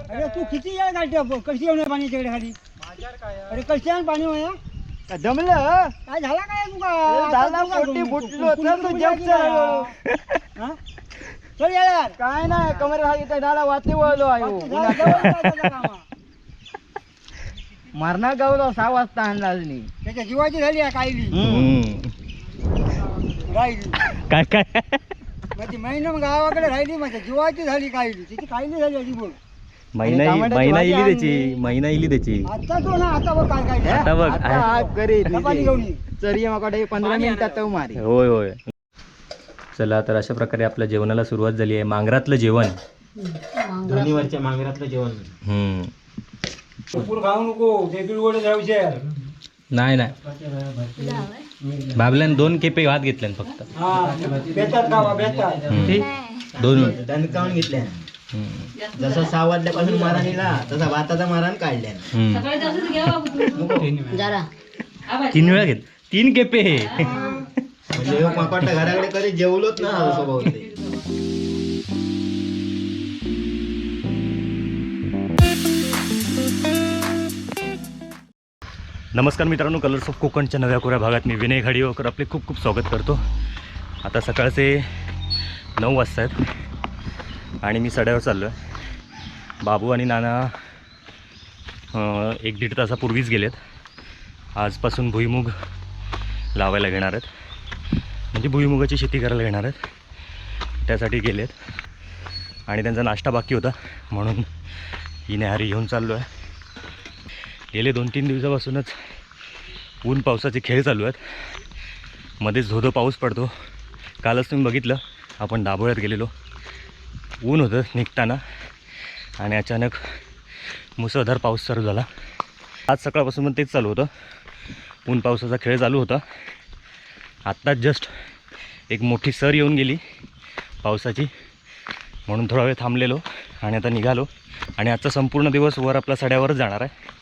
अरे तू किती वेळ काढते कशी येऊन पाणी तिकडे खाली अरे कशाने पाणी होया जमलं काय झाला काय तुका झाला पोटी फुटलो तर तू जेवचं चल यार काय नाही कमर घाली डाला वाते वळलो आयो मारणार गावलो 6 वाजता अंदाज नाही त्याच्या जीवाची झाली आहे कायली राहिली काय काय माझी महिना गावाकडे राहिली माझ्या जीवाची झाली कायली तिची कायली झाली अशी बोल महिना इली त्याची आता तो ना आता बघ काय काय आता बघ पाणी घेऊन ये. चरी माकडे 15 मिनिटात तो मारी होय होय. चला तर अशा प्रकारे आपल्या जेवणाला सुरुवात झाली आहे. मांगरातलं जेवण दोन्हीवरच्या मांगरातलं जेवण कुकुर खाऊ नको देगडी जाऊशे नाही बाबल्यान 2 केपे भात घेतल्यान फक्त बेतात खावा बेतात 2 दणकावून घेतल्या जसं 6 वाजल्यापासून मारा नेला तसा भाताचा मारान काढल्या 3 वेळा घेत 3 केपे म्हणजे माकड घराकडे कधी जेवलोच ना स्वभाव ते नमस्कार मित्रांनो, कलर्स ऑफ कोकणच्या नव्या कोऱ्या भागात मी विनय घाडीवकर आपले खूप खूप स्वागत करतो. आता सकाळचे 9 वाजता आहेत आणि मी सड्यावर चाललो आहे. बाबू आणि नाना 1-1.5 तासापूर्वीच गेलेत. आजपासून भुईमुग लावायला घेणार आहेत, म्हणजे भुईमुगाची शेती करायला घेणार आहेत, त्यासाठी गेलेत. आणि त्यांचा नाश्ता बाकी होता म्हणून ही न्याहारी घेऊन चाललो आहे. गेले 2-3 दिवसापासूनच ऊन पावसाचे खेळ चालू आहेत. मध्येच धोधो पाऊस पडतो. कालच तुम्ही बघितलं, आपण दाभोळ्यात गेलेलो, ऊन होतं निघताना आणि अचानक मुसळधार पाऊस चालू झाला. आज सकाळपासून पण तेच चालू होतं, ऊन पावसाचा खेळ चालू होता. आत्ताच जस्ट एक मोठी सर येऊन गेली पावसाची, म्हणून थोडा वेळ थांबलेलो आणि आता निघालो. आणि आजचा संपूर्ण दिवस वर आपला सड्यावरच जाणार आहे.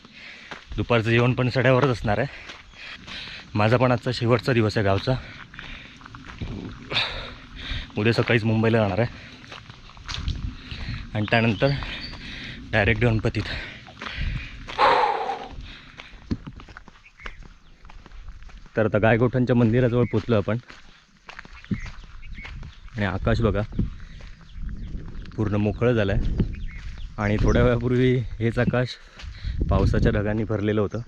दुपारचं जेवण पण सड्यावरच असणार आहे. माझा पण आजचा शेवटचा दिवस आहे गावचा. उद्या सकाळीच मुंबईला जाणार आहे आणि त्यानंतर डायरेक्ट गणपतीत. तर आता गायगोठणच्या मंदिराजवळ पोचलो आपण आणि आकाश बघा पूर्ण मोकळं झालं आहे. आणि थोड्या वेळापूर्वी हेच आकाश पावसाच्या ढगांनी भरलेलं होतं.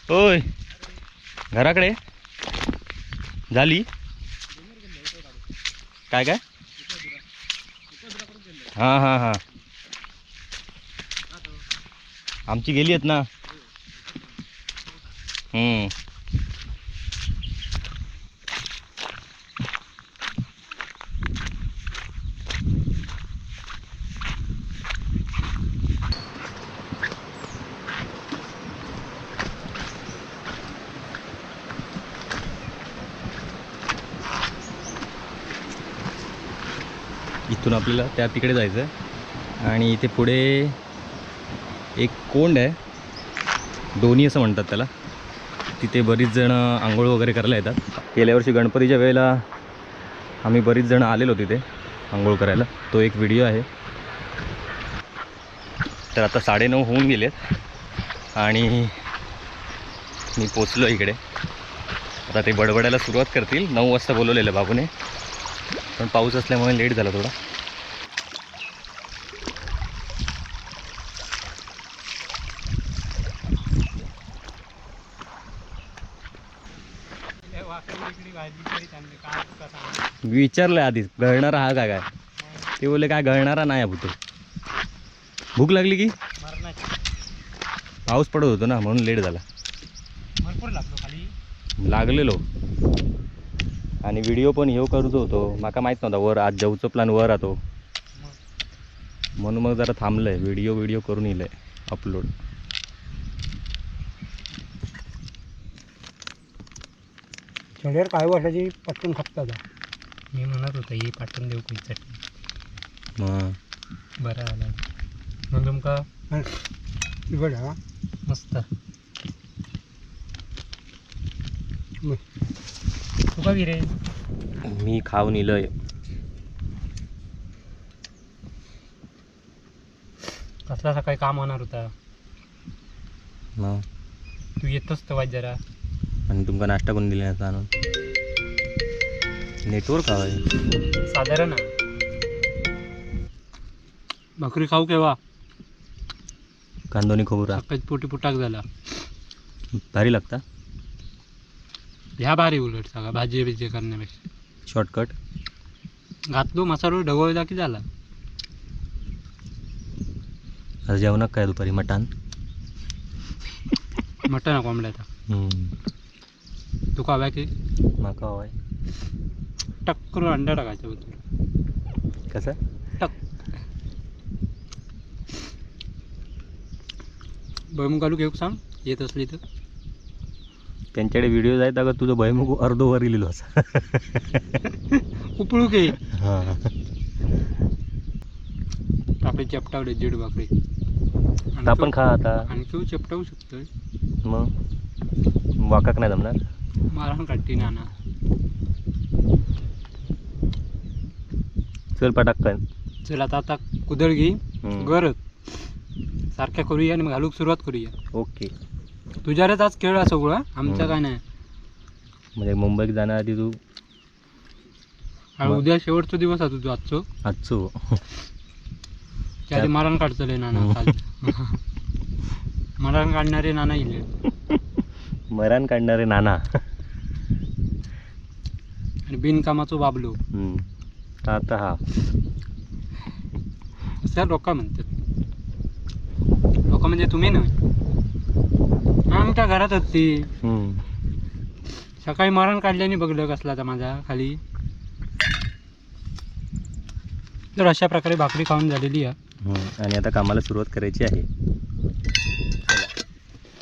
होय, घराकडे झाली काय काय हां आमची गेली आहेत ना. इथून आपल्याला त्या तिकडे जायचं आहे आणि इथे पुढे एक कोंड आहे, दोन्ही असं म्हणतात त्याला. तिथे बरीच जण आंघोळ वगैरे करायला येतात. गेल्या वर्षी गणपतीच्या वेळेला आम्ही बरीच जण आलेलो तिथे आंघोळ करायला. तो एक व्हिडिओ आहे. तर आता 9:30 होऊन गेलेत आणि मी पोचलो इकडे. आता ते बडबडायला सुरुवात करतील. 9 वाजता बोलवलेलं बाबूने, पण पाऊस असल्यामुळे लेट झाला थोडा. विचारलं आधीच गळणारा हा काय. ते बोलले काय गळणारा नाही आहे. भूक लागली की पाऊस पडत होतो ना म्हणून लेट झाला. लागलेलो आणि व्हिडिओ पण हे करत होतो. माका माहीत नव्हता वर आज जाऊचं प्लॅन वर राहतो, म्हणून मग जरा थांबलंय. व्हिडिओ करून येईल अपलोड. सड्यावर काय वर्षाची पटकन खपतात. मी म्हणत होतो ही पाठवून देऊ की चटणी बरं आला मग तुमका तिकड हा मस्त. तुका रे मी खाऊन इलंय. कसला सकाळी काम होणार होता. मग तू येतोच तर वाज जरा. आणि तुमका नाश्ता करून दिले नसता आणून. नेटवर्क हवंय साधारण भाकरी खाऊ केव्हा कांदोनी खोबरा सकाळी पोटी पुटाक झाला. भारी लागता. ह्या भारी उलट सगळा भाजी बिजी करण्यापेक्षा. शॉर्टकट. घातलो मसालो ढवळला की झाला. आज जेवणात काय दुपारी मटण. मटण कोंबड्याचा. तू खाव्या की माका हवाय. टक करून अंडा टाकायचं होतं. कसं टक. भुईमुग घालू घेऊ सांग येत असली तर. त्यांच्याकडे व्हिडिओ आहेत अगं तुझं भयमुग अर्धोवर लिहिलो असं. उपळू घे. हां आपले चपटावले जीड भाकरी. आपण खा आता. आणि तू चपटावू शकतोय. मग वाकाक नाही जमणार. मारहाण काढते नाना. चल पटाक्कन. चल आता कुदळ घे गरज सारख्या करूया आणि मग घालूक सुरुवात करूया. ओके. तुझ्यावरच आज खेळ सगळं आमचं काय नाही. म्हणजे मुंबईत जाण्याआधी तू. आणि उद्या शेवटचा दिवस आहे तुझं आजचो. त्या आधी मारण काढतले नाना. काल मरण काढणारे नाना इले. मरण काढणारे नाना. आणि बिनकामाचो बाबलो. आता हा असं लोक म्हणतात. लोक म्हणजे तुम्ही नाही. आमच्या घरात होती. सकाळी मरण काढल्याने बघलं कसला तर माझा खाली. तर अशा प्रकारे भाकरी खाऊन झालेली आहे. आणि आता कामाला सुरुवात करायची आहे.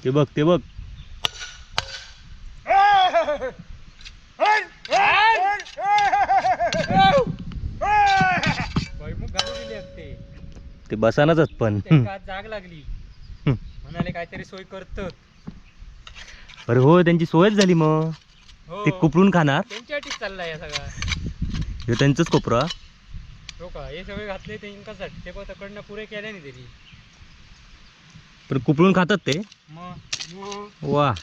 ते बघ ते बघ. ते बसानच पण जाग लागली म्हणाले काहीतरी सोय करत. अरे हो त्यांची सोयच झाली. मग ते कुपडून खाणार. त्यांच्यासाठीच चाललाय सगळा. हे त्यांचंच कोपरा. हो का हे सगळे घातले ते इंकासाठी. ते पण तकडनं पुरे केल्या नाही तरी पण कुपडून खातात ते. मग वा.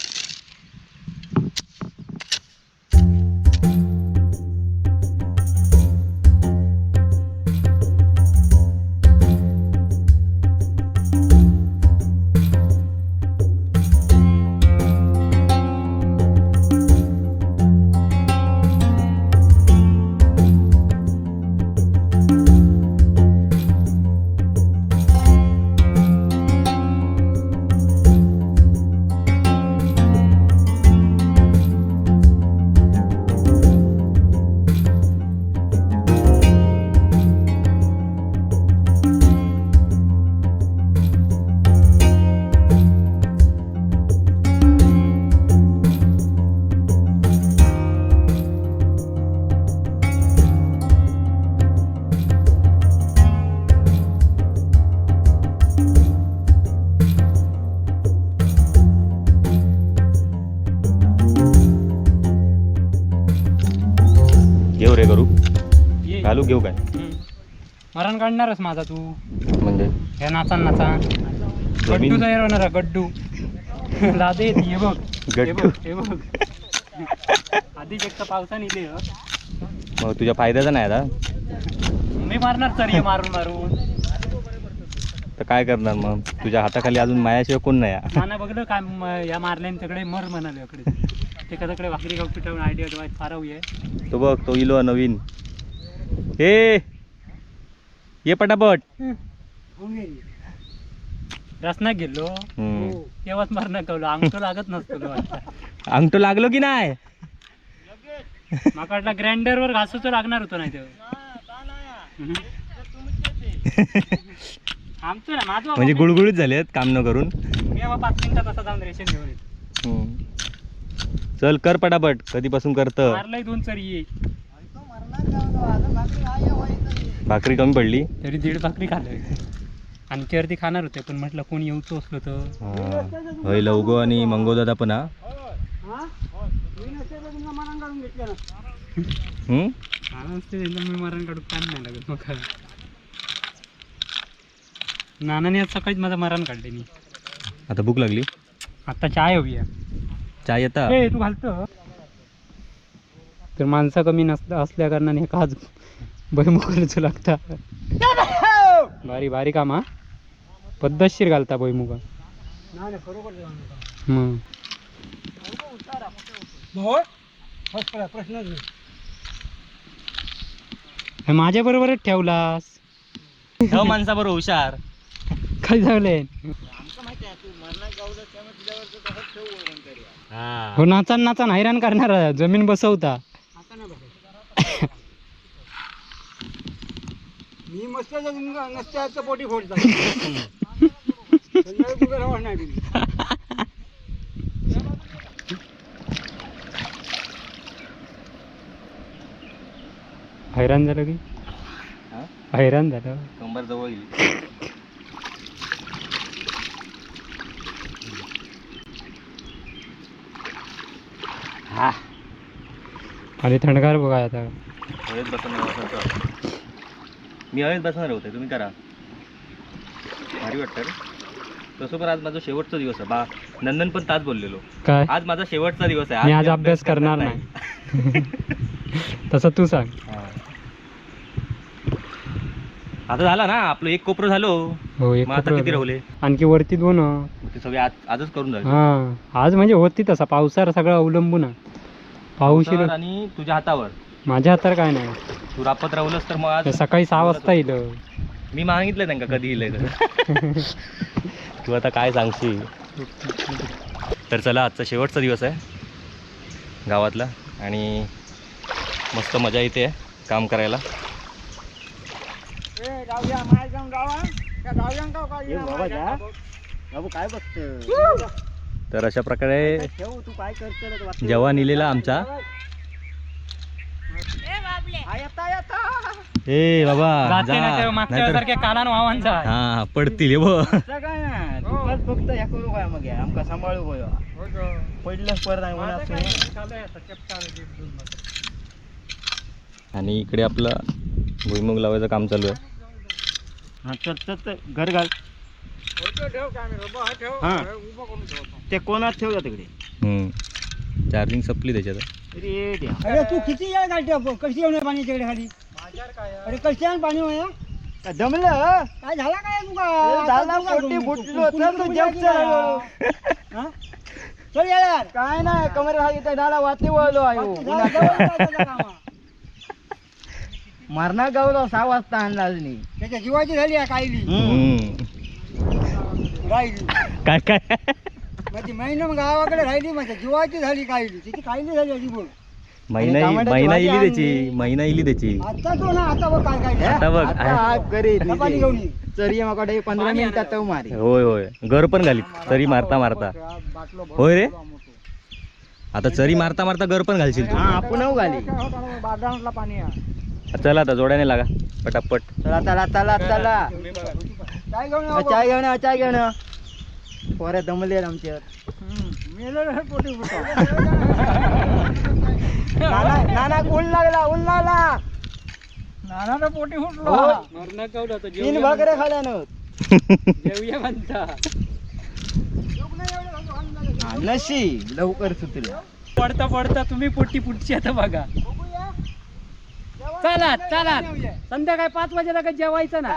घेऊ रे करू. घालू घेऊ काय. मरण काढणारच माझा तू. म्हणजे हे नाचा गड्डू तयार होणार. गड्डू लादे ये बघ. गड्डू. हे बघ आधीच एक तर पावसाने इले. मग तुझ्या फायद्याचा नाही आता. मी मारणार तरी मारून मारून. तर काय करणार मग. तुझ्या हाताखाली अजून मायाशिवाय कोण नाही. नाना बघलं काय या मारल्याने सगळे मर म्हणाले अकडे. ते कदाकडे भाकरी खाऊ पिठावून आयडिया फार आहे. तो बघ तो इलो नवीन. हे ये पटापट. रसना गेलो तेव्हाच मरण कवलं. अंगठो लागत नसतो. अंगठो लागलो की नाही. माकडला ग्राइंडर वर घासूच लागणार होतो नाही तेव्हा. आमचं ना माझं म्हणजे गुळगुळीत झालेत काम न करून. मी 5 मिनिटात असा जाऊन रेशन घेऊन येतो. चल कर पटापट. कधीपासून करत. मारलंय 2 चरी. भाकरी कमी पडली तरी 1.5 भाकरी खाल्लंय. आणखी अर्धी खाणार होते पण म्हटलं कोण येऊचं असलं तर. होय लवगो आणि मंगोदादा पण. हा मी मरण काढून काम नाही लागत मग. नानाने आज सकाळीच माझं मरण काढले मी. आता भूक लागली. आता चाय हवी आहे. चाय येता ए तू घालतो तर माणसं कमी असल्या कारणाने काज भुईमुगाचं लागता. भारी भारी काम हा. पद्धतशीर घालता भुईमुगा. मग प्रश्नच नाही. माझ्या बरोबरच ठेवलास. माणसाबरोबर हुशार. काय झालंय? हो नाचा नाचा हैराण करणार जमीन बसवता. मी मस्त नसत्याचं पोटी फोडता. हैराण झालं की हैराण झालं. कंबर जवळ गेली. हा आणि थंडगार बघा आता. हवेत बसणार. मी हवेत बसणार होते, तुम्ही करा. भारी वाटतं रे. तसं पण आज माझा शेवटचा दिवस आहे. नंदन पण ताच बोललेलो, काय आज माझा शेवटचा दिवस आहे. मी आज अभ्यास करणार नाही. तसं तू सांग. आता झाला ना आपलं एक कोपरं झालो. हो एक मग आता कोपरं किती झालं. राहिले? आणखी वरती दोन. ते सगळे आजच करून झाले. हा आज म्हणजे होती तसा पावसावर सगळं अवलंबून आहे. पाऊस येईल. आणि तुझ्या हातावर. माझ्या हातावर काय नाही. तू रापत राहुलस तर मग आज ते सकाळी 6 वाजता येईल. मी मागितलं त्यांना कधी येईल तर. तू आता काय सांगशील. तर चला आजचा शेवटचा दिवस आहे गावातला आणि मस्त मजा येते काम करायला. तर अशा प्रकारे जवान इलेला आमचा. ए बाबा मागच्या कानान वावांचा. हा पडतील हे बघ. फक्त ह्या करू काय मग आमका सांभाळू पडलं परत. आणि इकडे आपलं भुईमुग लावायचं काम चालू आहे. घर घाल ते कोणात ठेवला तिकडे. चार्जिंग संपली त्याच्यात. अरे तू किती वेळ घालते कशी येऊन पाणी तिकडे खाली. अरे कशी पाणी होया जमलं काय झाला काय चल यार काय नाही कमरे हा डाला वाते वळलो आहे. मारणा गावला 6 वाजता आणला अजून त्याच्या जीवाची झाली कायली राहिली काय काय माझी महिना गावाकडे राहिली माझ्या जीवाची झाली कायली तिची कायली झाली अशी बोल. महिना इली त्याची. आता तो ना आता बघ काय काय आता बघ पाणी घेऊन चरी माकडे 15 मिनिटात मारी. होय होय घर पण घालीत चरी मारता मारता. होय रे आता चरी मारता मारता घर पण घालशील तू. आपण घाली बाजारातला पाणी. चला आता जोड्याने लागा पटापट. चला चला चला चला चाय घेऊन पोऱ्या दमले आमच्यावर. नाना ऊन लागला नाना पोटी फुटलो. 3 भाकऱ्या खाल्या नशीब लवकर सुटल्या. पडता पडता तुम्ही पोटी पुढची आता बघा. चला संध्याकाळी 5 वाजेला काय जेवायचं ना.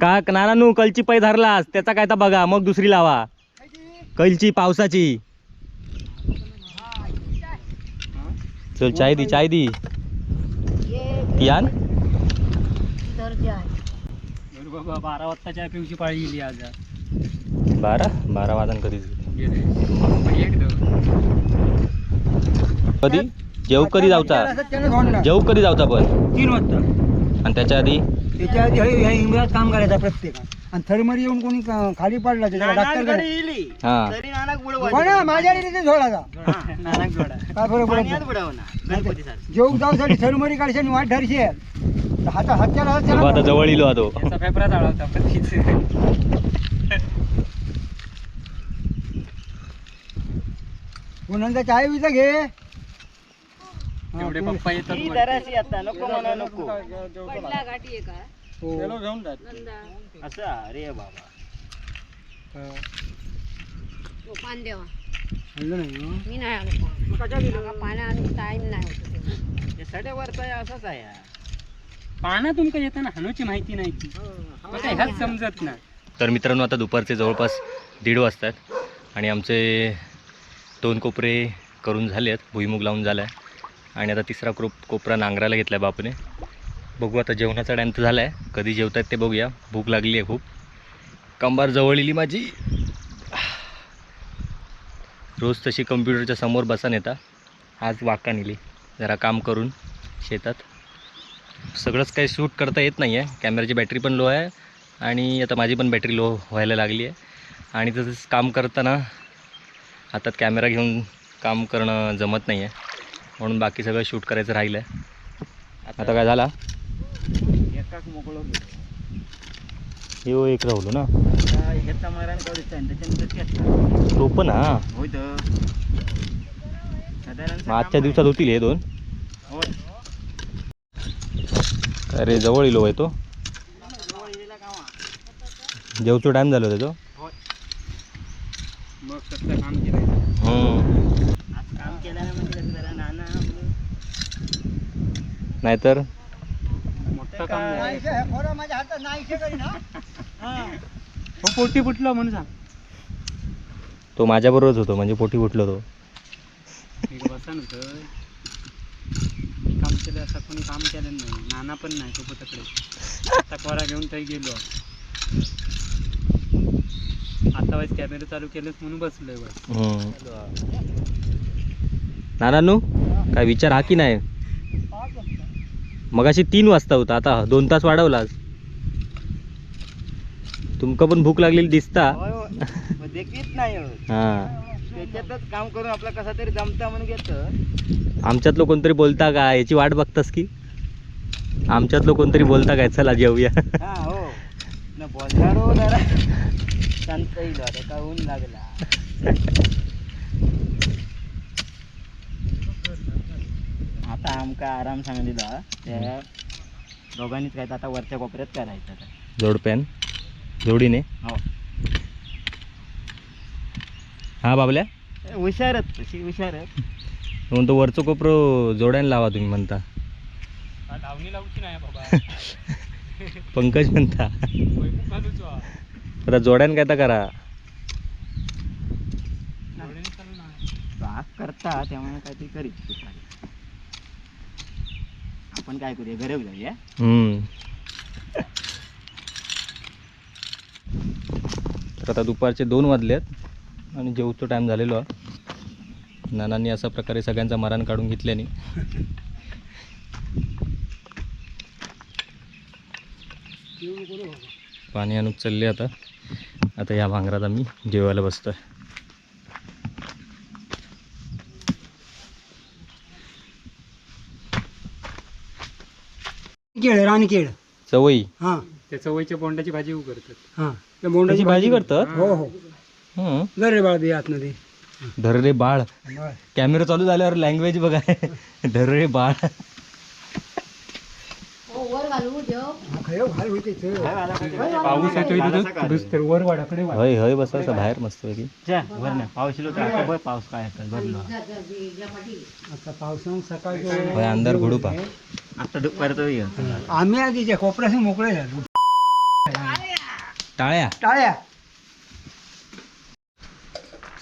का नाना कलची पै धरलास त्याचा काय तर बघा मग दुसरी लावा. कलची पावसाची. चल चाय दी यान. बाबा 12 वाजता चाय पिऊची पाळी गेली आज. 12 वाजन कधी जेव कधी जाऊचा पण 3 वाजता. आणि त्याच्या आधी इंग्रज काम करायचा प्रत्येक आणि थर्मरी येऊन कोणी खाली पडला त्याच्या डॉक्टर माझ्या झोडाचा काय फरक पडत. जेवू जाऊसाठी थर्मरी काढशी आणि वाट धरशी हाताला आता जवळ इलो आता पेपरा चालवता पुन्हा चाय विचा घे. एवढे पप्पा येतात. नको म्हणा नको. घेऊन टाक असं अरे बाबा मी नाही आलो पाण्यात टाइम नाही होत हे सड्यावरचा आहे असंच आहे पाना तुमका येताना हानूची माहिती नाही ती काय ह्याच समजत नाही. तर मित्रांनो आता दुपारचे जवळपास 1:30 वाजतात आणि आमचे 2 कोपरे करून झाले आहेत, भुईमुग लावून झाला आहे आणि आता तिसरा कोपरा नांगरायला घेतला आहे बापूने. बघू आता जेवणाचा टाईम तर झाला आहे, कधी जेवतात ते बघूया. भूक लागली आहे खूप, कंबार जवळ इली माझी. रोज तशी कम्प्युटरच्या समोर बसा नेता, आज वाका नेली जरा काम करून शेतात. सगळंच काही शूट करता येत नाही आहे, कॅमेराची बॅटरी पण लो आहे आणि आता माझी पण बॅटरी लो व्हायला लागली आहे. आणि तसंच काम करताना हातात कॅमेरा घेऊन काम करणं जमत नाही आहे, म्हणून बाकी सगळं शूट करायचं राहिलं आहे. आता काय झाला एकाच मोकळं यो एक राहुलो ना ह्याचा मारण करू त्याच्यानंतर तो पण हा होय तर साधारण आजच्या दिवसात होतील हे 2. होय अरे जवळ इलो आहे तो, जेवचो टाईम झालो होता तो. मग कसं काम केलं आज काम केल्यानं म्हणजे जरा नाना नाहीतर मोठं काम झालं. माझ्या हातात नाही हो पोटी फुटलं म्हणून सांग. तो माझ्याबरोबरच होतो, म्हणजे पोटी फुटलो तो. एक बसा नव्हतं काम केलं असं कोणी काम केलं नाही, नाना पण नाही सोबतकडे. आता कोरा घेऊन काही गेलो, आता वाईस कॅमेरा चालू केलंच म्हणून बसलोय बस. नानानू काय विचार हा की नाही? मगाशी 3 वाजता होता, आता 2 तास वाढवलास. तुमका पण भूक लागलेली दिसता. देखीत नाही होत. हा त्याच्यातच काम करून आपला कसा तरी जमता म्हणून घेतं. आमच्यातलं कोणतरी बोलता का याची वाट बघतास की? आमच्यातलं कोणतरी बोलता काय चला जेवूया. हा हो न बोलणार हो जरा शांत येईल आता का ऊन लागला. आता आमका आराम सांगितला त्या दोघांनीच काय आता वरच्या कोपऱ्यात करायचं आता. जोडप्यान जोडीने हो हा बाबल्या हुशारच तशी हुशारच. म्हणतो वरचं कोपरं जोड्यान लावा तुम्ही म्हणता. लावणी लावची नाही बाबा. पंकज म्हणता भुईमुग घालूचो हा. आता जोड्यान काय तर करा. जोडीने चालू नाही. बाग करता त्यामुळे काहीतरी करीत आपण काय करूया घरी जाऊया. तर आता दुपारचे 2 वाजलेत आणि जेवतो टाईम झालेलो आहे. नानांनी अशा प्रकारे सगळ्यांचा मारण काढून घेतल्याने पाणी आणून चालले. आता या भांगरात आम्ही जेवायला बसतोय. केळ रानकेळ चवई हा त्या चवळीच्या बोंडाची भाजी करतात. हा त्या बोंडाची भाजी करतात. हो हो जर रे बाळा दे आतमध्ये. धररे बाळ कॅमेरा चालू झाल्यावर लँग्वेज बघा. धररे बाळ वर घालू देव पाऊस येतोय वर वाडाकडे हय हय बसायचं बाहेर मस्त पैकी. पाऊस काय भरलो आता पावसानं सकाळी हय अंधार घडू पा. आता दुपारचं आम्ही आधीच्या कोपऱ्यासून मोकळे झालो. टाळ्या टाळ्या.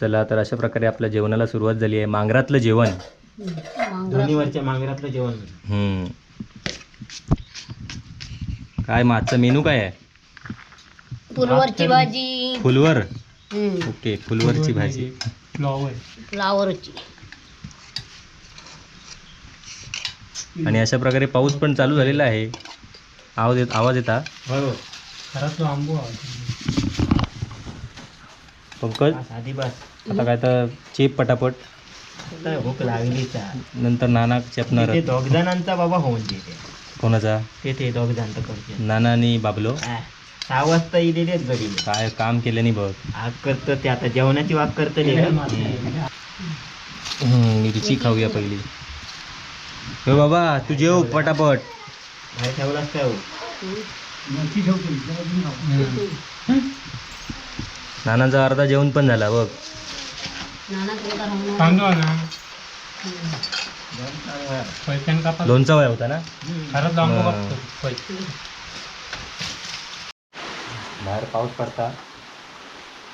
चला तर अशा प्रकारे आपल्या जेवणाला सुरुवात झाली आहे. मांगरातलं जेवण, दोन्हीवरच्या मांगरातलं जेवण. काय मागचा मेनू काय आहे? फुलवरची भाजी, फुलवर. ओके फुलवरची भाजी, फ्लावरची. आणि अशा प्रकारे पाऊस पण चालू झालेला आहे. आवाज येता पंकज. आधी बस आता काय तर चेप पटापट, भूक लागली. नंतर नाना चेपणार. दोघ जणांचा बाबा होऊन देते. कोणाचा? ते दोघ जण करते. नाना आणि बाबलो 6 वाजता इलेलेच घरी. काय काम केल्याने बघ. आग करतं ते आता जेवणाची वाग करतली. मिरची खाऊया पहिली. हो बाबा तू जेव पटापट. बाहेर ठेवलास काय हो? ती ठेवतो जरा घेऊन खाऊ. नानांचा अर्धा जेवण पण झाला बघ. नाना तुला राहणार. तांदूळ ना पैशान कापा लोणचा वय होता ना. खरंच लांबो हा. कापतो पैसे. बाहेर पाऊस पडता.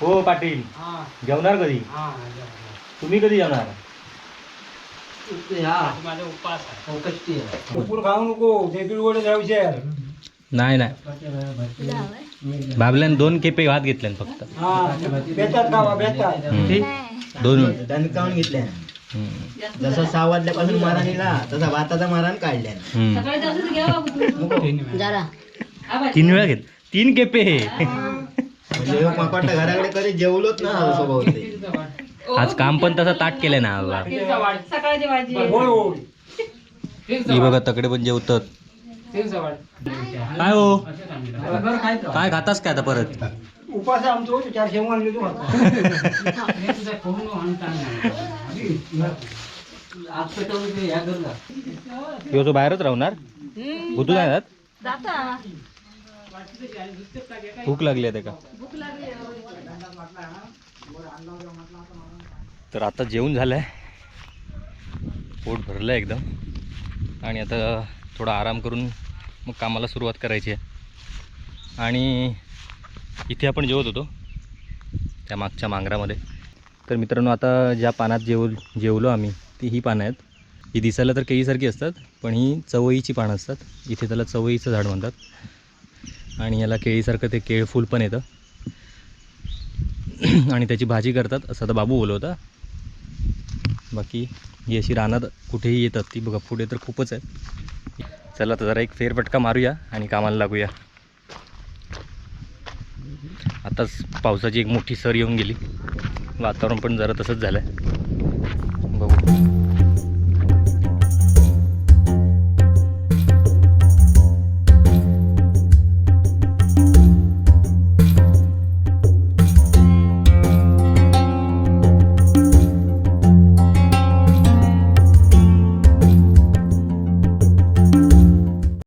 हो पाटील हा जेवणार कधी? हा तुम्ही कधी जेवणार? माझा उपास आहे. भरपूर खाऊ नको बेबी वडे जाऊचे. नाही नाही, तुला हवंय? बाबल्यान 2 केपे भात घेतले फक्त. हा बेतात खावा बेतात. हम्म. 2 दणकावून घेतल्या. हम्म. जसा 6 वाजल्यापासून मारान येला तसा भाताचा मारान काढल्या. हम्म. सकाळी जाऊन घ्या बाबू जरा 3 वेळा घेत 3 केपे. म्हणजे ह्यो माकोटा घराकडे कधी जेवलोच ना हा स्वभाव होते. आज काम पण तसं ताट केलंय ना बाबा. सकाळची भाजी होय होय. ही बघा तकडे पण जेवतात. काय हो बरं खायचं. काय खातास काय आता परत? उपास आहे आमचं 400 आणले तू खाता. ह्यो तो बाहेरच राहणार भूतू नाही जात. जाता भूक लागली आहे का? तर आता जेवण झालंय, पोट भरलं एकदम आणि आता थोडा आराम करून मग कामाला सुरुवात करायची आहे. आणि इथे आपण जेवत होतो त्या मागच्या मांगरामध्ये. तर मित्रांनो आता ज्या पानात जेवलो आम्ही ती ही पानं आहेत. ही दिसायला तर केळीसारखी असतात पण ही चवळीची पानं असतात. इथे त्याला चवळीचं झाड म्हणतात आणि याला केळीसारखं ते केळफूल पण येतं आणि त्याची भाजी करतात असं आता बाबू बोलत होता. बाकी ही अशी रानात कुठेही येतात ती बघा, पुढे तर खूपच आहेत. चला तर जरा एक फेरफटका मारूया आणि कामाला लागूया. आताच पावसाची एक मोठी सर येऊन गेली, वातावरण पण जरा तसंच झालं आहे. बघू